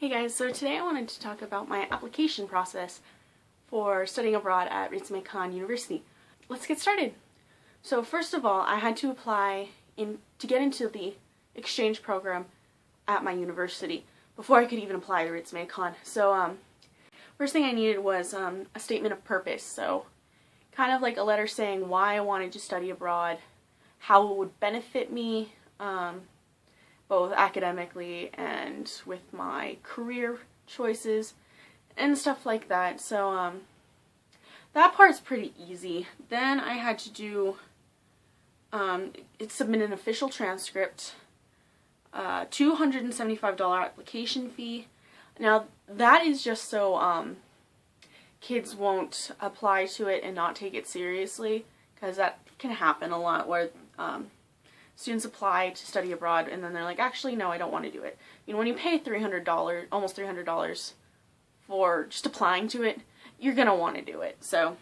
Hey guys, so today I wanted to talk about my application process for studying abroad at Ritsumeikan University. Let's get started. So first of all, I had to apply to get into the exchange program at my university before I could even apply to Ritsumeikan. So first thing I needed was a statement of purpose. So kind of like a letter saying why I wanted to study abroad, how it would benefit me, both academically and with my career choices and stuff like that. So that part's pretty easy. Then I had to do submit an official transcript, $275 application fee. Now that is just so kids won't apply to it and not take it seriously, because that can happen a lot where students apply to study abroad and then they're like, actually no, I don't want to do it. You know, when you pay $300, almost $300 for just applying to it, you're gonna want to do it. So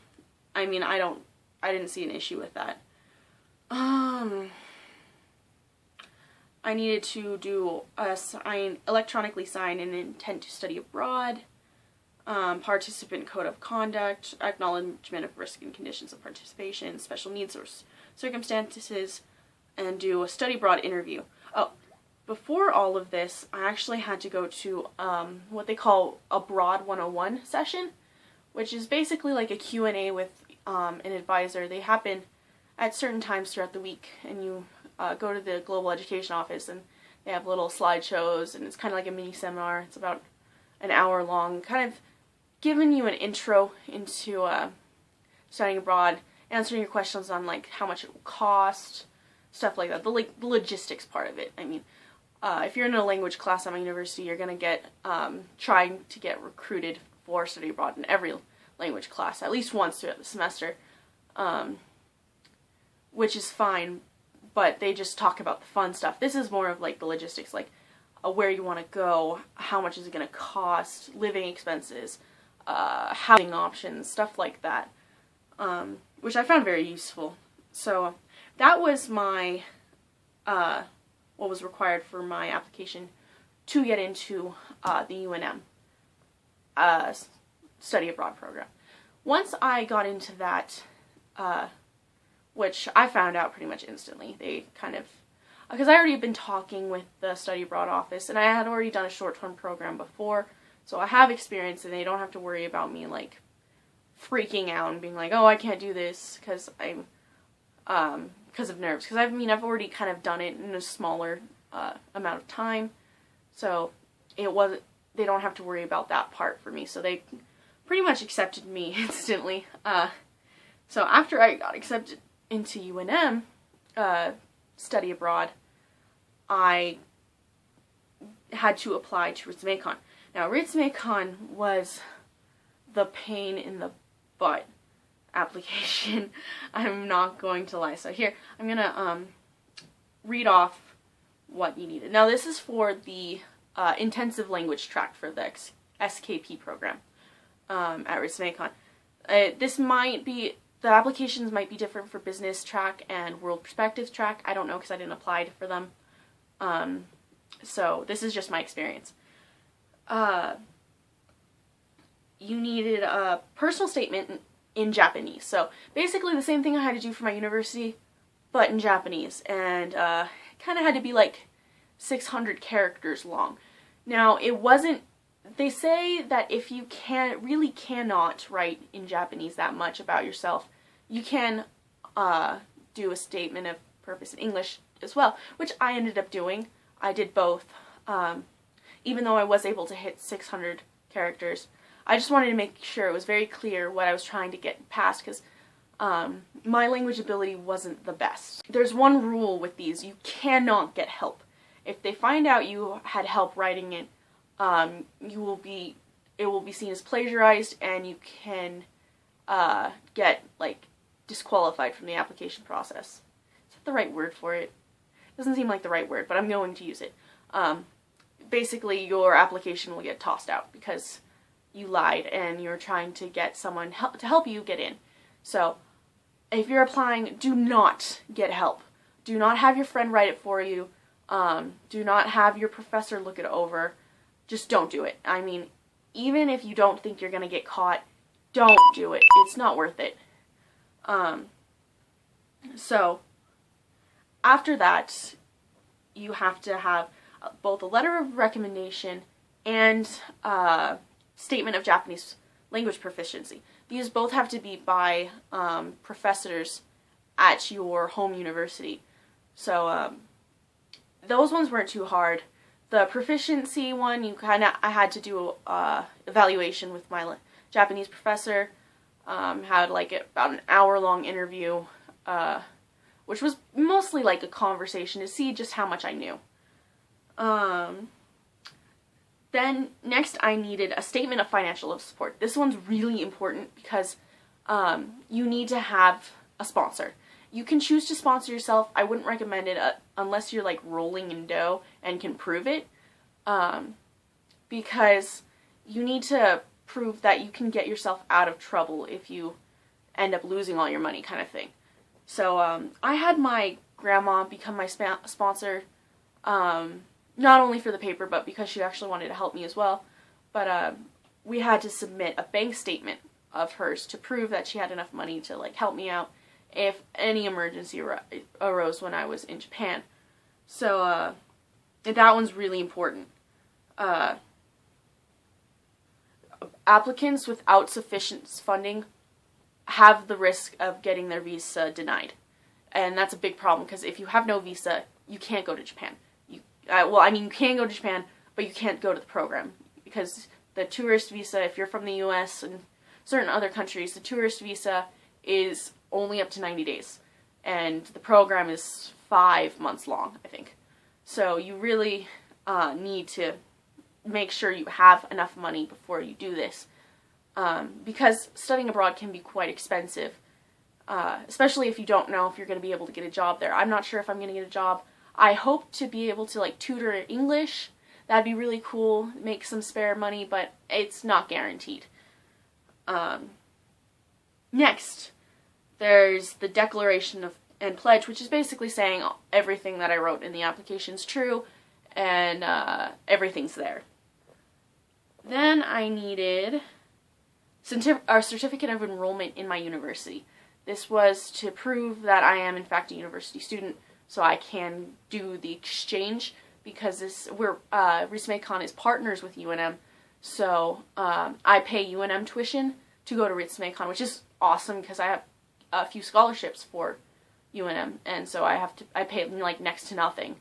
I mean, I didn't see an issue with that. I needed to do electronically sign an intent to study abroad, participant code of conduct, acknowledgement of risk and conditions of participation, special needs or circumstances, and do a study abroad interview. Oh, before all of this, I actually had to go to what they call Abroad 101 session, which is basically like a Q&A with an advisor. They happen at certain times throughout the week, and you go to the Global Education Office, and they have little slideshows, and it's kind of like a mini seminar. It's about an hour long, kind of giving you an intro into studying abroad, answering your questions on like how much it will cost, stuff like that, the logistics part of it. I mean, if you're in a language class at my university, you're going to get, trying to get recruited for study abroad in every language class, at least once throughout the semester, which is fine, but they just talk about the fun stuff. This is more of like the logistics, like where you want to go, how much is it going to cost, living expenses, housing options, stuff like that, which I found very useful. So that was my, what was required for my application to get into the UNM study abroad program. Once I got into that, which I found out pretty much instantly, they kind of, because I already had been talking with the study abroad office, and I had already done a short-term program before, so I have experience, and they don't have to worry about me like freaking out and being like, oh, I can't do this because I'm because of nerves, because I've already kind of done it in a smaller amount of time, so they don't have to worry about that part for me, so they pretty much accepted me instantly. So after I got accepted into UNM study abroad, I had to apply to Ritsumeikan. Now Ritsumeikan was the pain in the butt application. I'm not going to lie. So here, I'm gonna read off what you needed. Now this is for the intensive language track for the SKP program at Ritsumeikan. The applications might be different for business track and world perspectives track. I don't know because I didn't apply for them. So this is just my experience. You needed a personal statement in Japanese. So basically the same thing I had to do for my university, but in Japanese, and kind of had to be like 600 characters long. Now it wasn't, they say that if you really cannot write in Japanese that much about yourself, you can do a statement of purpose in English as well, which I ended up doing. I did both, even though I was able to hit 600 characters. I just wanted to make sure it was very clear what I was trying to get past, because my language ability wasn't the best. There's one rule with these: you cannot get help. If they find out you had help writing it, it will be seen as plagiarized, and you can get like disqualified from the application process. Is that the right word for it? Doesn't seem like the right word, but I'm going to use it. Basically, your application will get tossed out because you lied and you're trying to get someone to help you get in. So if you're applying, do not get help. Do not have your friend write it for you. Do not have your professor look it over. just don't do it. I mean, even if you don't think you're going to get caught, don't do it. It's not worth it. So, after that, you have to have both a letter of recommendation and a statement of Japanese language proficiency. These both have to be by professors at your home university. So, those ones weren't too hard. The proficiency one, I had to do evaluation with my Japanese professor. Had like about an hour-long interview, which was mostly like a conversation to see just how much I knew. Then next I needed a statement of financial support. This one's really important because you need to have a sponsor. You can choose to sponsor yourself. I wouldn't recommend it unless you're like rolling in dough and can prove it, because you need to prove that you can get yourself out of trouble if you end up losing all your money, kind of thing. So I had my grandma become my sponsor, not only for the paper, but because she actually wanted to help me as well. But we had to submit a bank statement of hers to prove that she had enough money to like help me out if any emergency arose when I was in Japan. So that one's really important. Applicants without sufficient funding have the risk of getting their visa denied. And that's a big problem because if you have no visa, you can't go to Japan. You can go to Japan, but you can't go to the program because the tourist visa, if you're from the US and certain other countries, the tourist visa is only up to 90 days. And the program is 5 months long, I think. So you really need to make sure you have enough money before you do this. Because studying abroad can be quite expensive, especially if you don't know if you're going to be able to get a job there. I'm not sure if I'm going to get a job. I hope to be able to like tutor English. That'd be really cool, make some spare money, but it's not guaranteed. Next, there's the declaration of and pledge, which is basically saying everything that I wrote in the application's true, and everything's there. Then I needed a certificate of enrollment in my university. This was to prove that I am in fact a university student, so I can do the exchange, because Ritsumeikan is partners with UNM, so I pay UNM tuition to go to Ritsumeikan, which is awesome because I have a few scholarships for UNM, and so I pay like next to nothing.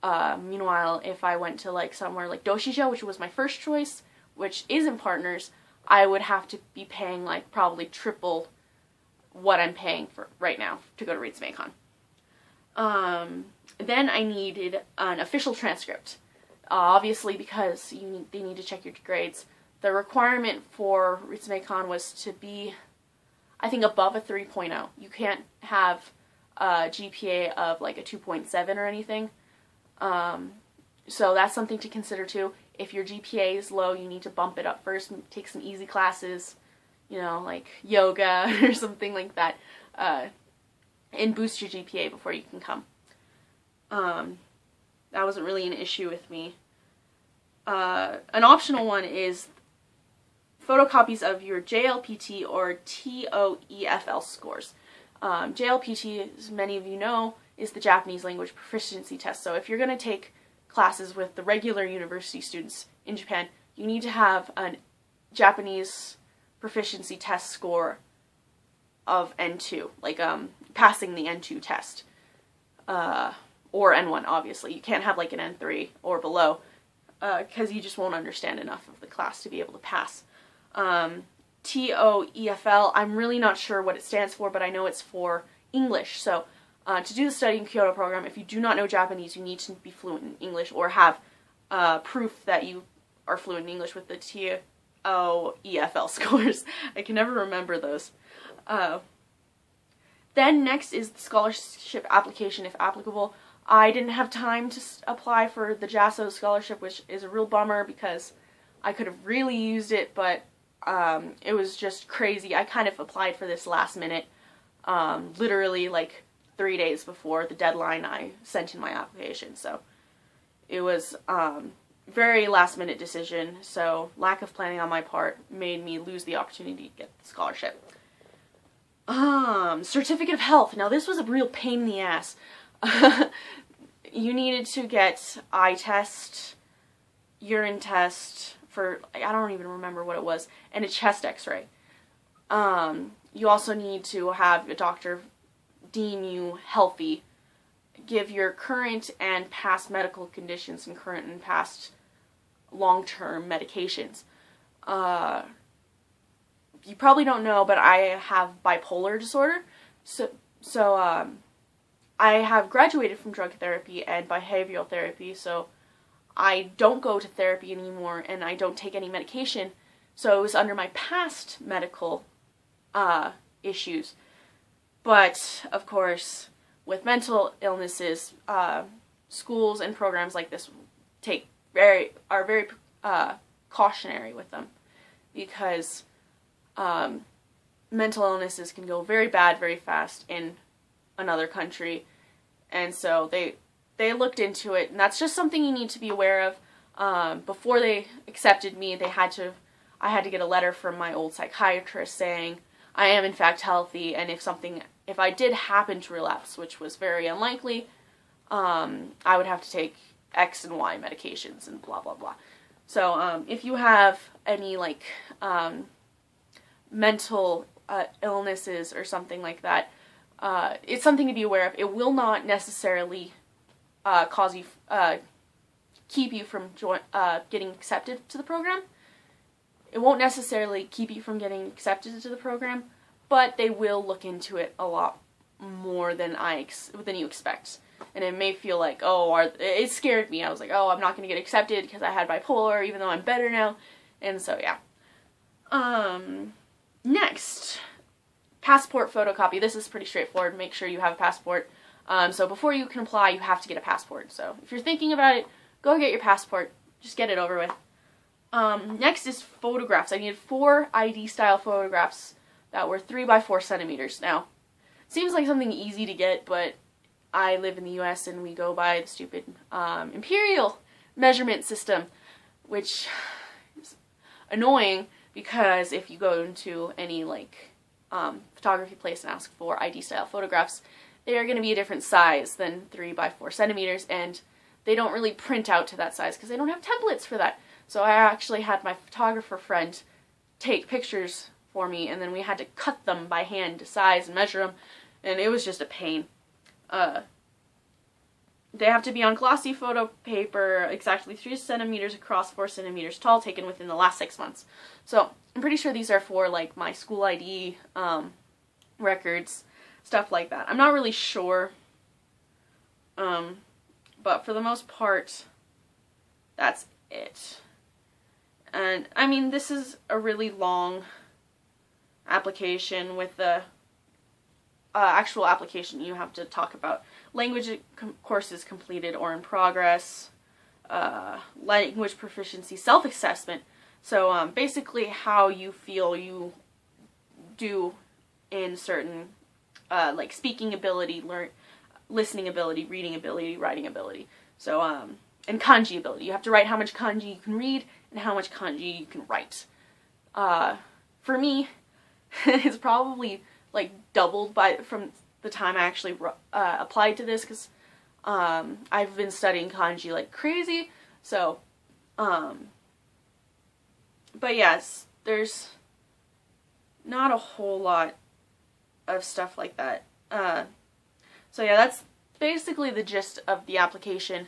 Meanwhile, if I went to like somewhere like Doshijo, which was my first choice, which isn't partners, I would have to be paying like probably triple what I'm paying for right now to go to Ritsumeikan. Then I needed an official transcript, obviously because they need to check your grades. The requirement for Ritsumeikan was to be, I think, above a 3.0. You can't have a GPA of like a 2.7 or anything. So that's something to consider too. If your GPA is low, you need to bump it up first, take some easy classes, like yoga or something like that, and boost your GPA before you can come. That wasn't really an issue with me. An optional one is photocopies of your JLPT or TOEFL scores. JLPT, as many of you know, is the Japanese language proficiency test. So if you're going to take classes with the regular university students in Japan, you need to have a Japanese proficiency test score of N2, like passing the N2 test, or N1, obviously. You can't have like an N3 or below, because you just won't understand enough of the class to be able to pass. TOEFL, I'm really not sure what it stands for, but I know it's for English. So to do the Study in Kyoto program, if you do not know Japanese, you need to be fluent in English or have proof that you are fluent in English with the TOEFL scores. I can never remember those. Then next is the scholarship application, if applicable. I didn't have time to apply for the JASO scholarship, which is a real bummer because I could have really used it, but it was just crazy. I kind of applied for this last minute, literally like 3 days before the deadline I sent in my application, so it was very last minute decision, so lack of planning on my part made me lose the opportunity to get the scholarship. Certificate of health. Now this was a real pain in the ass. You needed to get eye test, urine test for, I don't even remember what it was, and a chest x-ray. You also need to have a doctor deem you healthy, give your current and past medical conditions and current and past long-term medications. You probably don't know, but I have bipolar disorder, so I have graduated from drug therapy and behavioral therapy, so I don't go to therapy anymore, and I don't take any medication, so it was under my past medical issues. But, of course, with mental illnesses, schools and programs like this are very cautionary with them, because mental illnesses can go very bad very fast in another country, and so they looked into it, and that's just something you need to be aware of. Before they accepted me, I had to get a letter from my old psychiatrist saying I am in fact healthy, and if I did happen to relapse, which was very unlikely, I would have to take X and Y medications and blah blah blah. So if you have any like mental illnesses or something like that, it's something to be aware of. It will not necessarily keep you from getting accepted to the program. It won't necessarily keep you from getting accepted to the program, but they will look into it a lot more than you expect. And it may feel like, it scared me. I was like, I'm not going to get accepted because I had bipolar, even though I'm better now. And so, yeah. Next, passport photocopy. This is pretty straightforward. Make sure you have a passport. So before you can apply, you have to get a passport. So if you're thinking about it, go get your passport. Just get it over with. Next is photographs. I needed 4 ID style photographs that were 3 by 4 centimeters. Now, seems like something easy to get, but I live in the US and we go by the stupid imperial measurement system, which is annoying because if you go into any photography place and ask for ID style photographs, they are going to be a different size than 3 by 4 centimeters, and they don't really print out to that size because they don't have templates for that. So I actually had my photographer friend take pictures for me, and then we had to cut them by hand to size and measure them, and it was just a pain. They have to be on glossy photo paper, exactly 3 centimeters across, 4 centimeters tall, taken within the last 6 months. So I'm pretty sure these are for my school ID records, stuff like that. I'm not really sure, but for the most part, that's it. And I mean, this is a really long application with the actual application. You have to talk about language courses completed or in progress, language proficiency, self-assessment. So basically how you feel you do in certain speaking ability, listening ability, reading ability, writing ability. So and kanji ability. You have to write how much kanji you can read and how much kanji you can write. For me, it's probably doubled from the time I actually applied to this, because I've been studying kanji like crazy. So, but yes, there's not a whole lot of stuff like that. So yeah, that's basically the gist of the application.